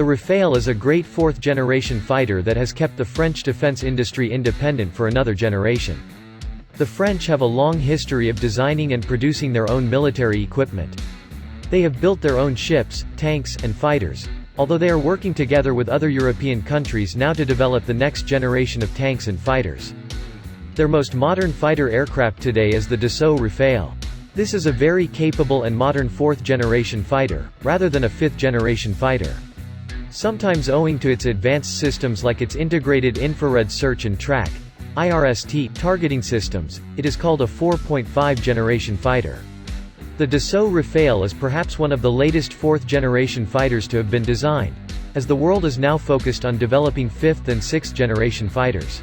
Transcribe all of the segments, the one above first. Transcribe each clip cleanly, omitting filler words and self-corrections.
The Rafale is a great fourth-generation fighter that has kept the French defense industry independent for another generation. The French have a long history of designing and producing their own military equipment. They have built their own ships, tanks, and fighters, although they are working together with other European countries now to develop the next generation of tanks and fighters. Their most modern fighter aircraft today is the Dassault Rafale. This is a very capable and modern fourth-generation fighter, rather than a fifth-generation fighter. Sometimes owing to its advanced systems like its integrated infrared search and track (IRST) targeting systems, it is called a 4.5-generation fighter. The Dassault Rafale is perhaps one of the latest fourth-generation fighters to have been designed, as the world is now focused on developing fifth- and sixth-generation fighters.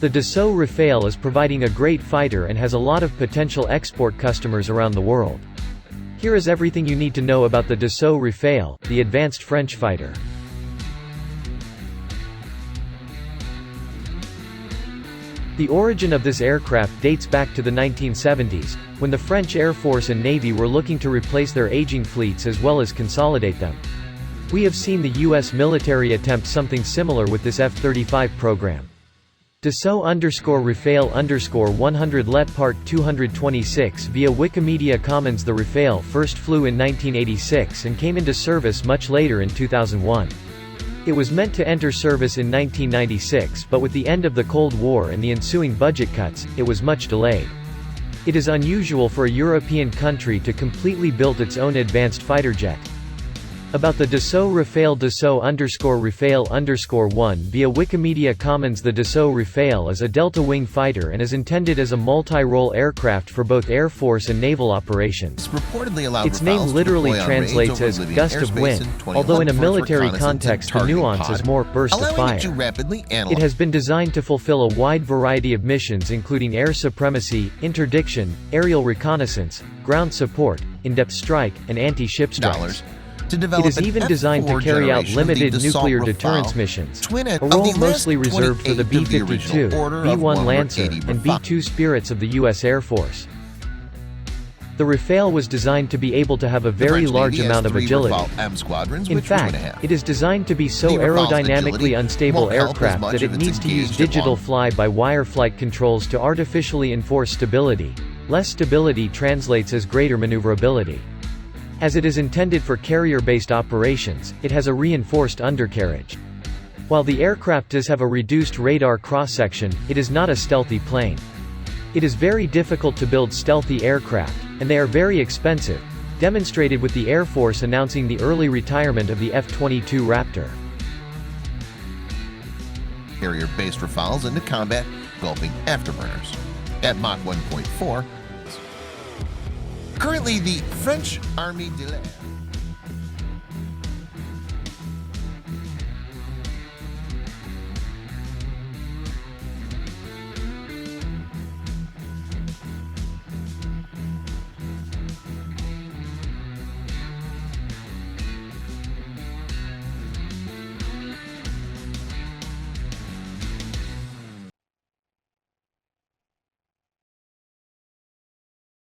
The Dassault Rafale is providing a great fighter and has a lot of potential export customers around the world. Here is everything you need to know about the Dassault Rafale, the advanced French fighter. The origin of this aircraft dates back to the 1970s, when the French Air Force and Navy were looking to replace their aging fleets as well as consolidate them. We have seen the U.S. military attempt something similar with this F-35 program. Dassault_Rafale_100 Let Part 226 via Wikimedia Commons. The Rafale first flew in 1986 and came into service much later in 2001. It was meant to enter service in 1996, but with the end of the Cold War and the ensuing budget cuts, it was much delayed. It is unusual for a European country to completely build its own advanced fighter jet. About the Dassault Rafale. Dassault_Rafale_1 via Wikimedia Commons. The Dassault Rafale is a delta-wing fighter and is intended as a multi-role aircraft for both Air Force and naval operations. Its name literally translates as "gust of wind", although in a military context the nuance is more "burst of fire". It has been designed to fulfill a wide variety of missions including air supremacy, interdiction, aerial reconnaissance, ground support, in-depth strike, and anti-ship strikes. It is even designed to carry out limited nuclear deterrence missions, a role mostly reserved for the B-52, B-1 Lancer, and B-2 Spirits of the U.S. Air Force. The Rafale was designed to be able to have a very large amount of agility. In fact, it is designed to be so aerodynamically unstable aircraft that it needs to use digital fly-by-wire flight controls to artificially enforce stability. Less stability translates as greater maneuverability. As it is intended for carrier-based operations, it has a reinforced undercarriage. While the aircraft does have a reduced radar cross-section, it is not a stealthy plane. It is very difficult to build stealthy aircraft, and they are very expensive, demonstrated with the Air Force announcing the early retirement of the F-22 Raptor. Carrier-based Rafales into combat, gulping afterburners. At Mach 1.4, currently, the French Armée de l'Air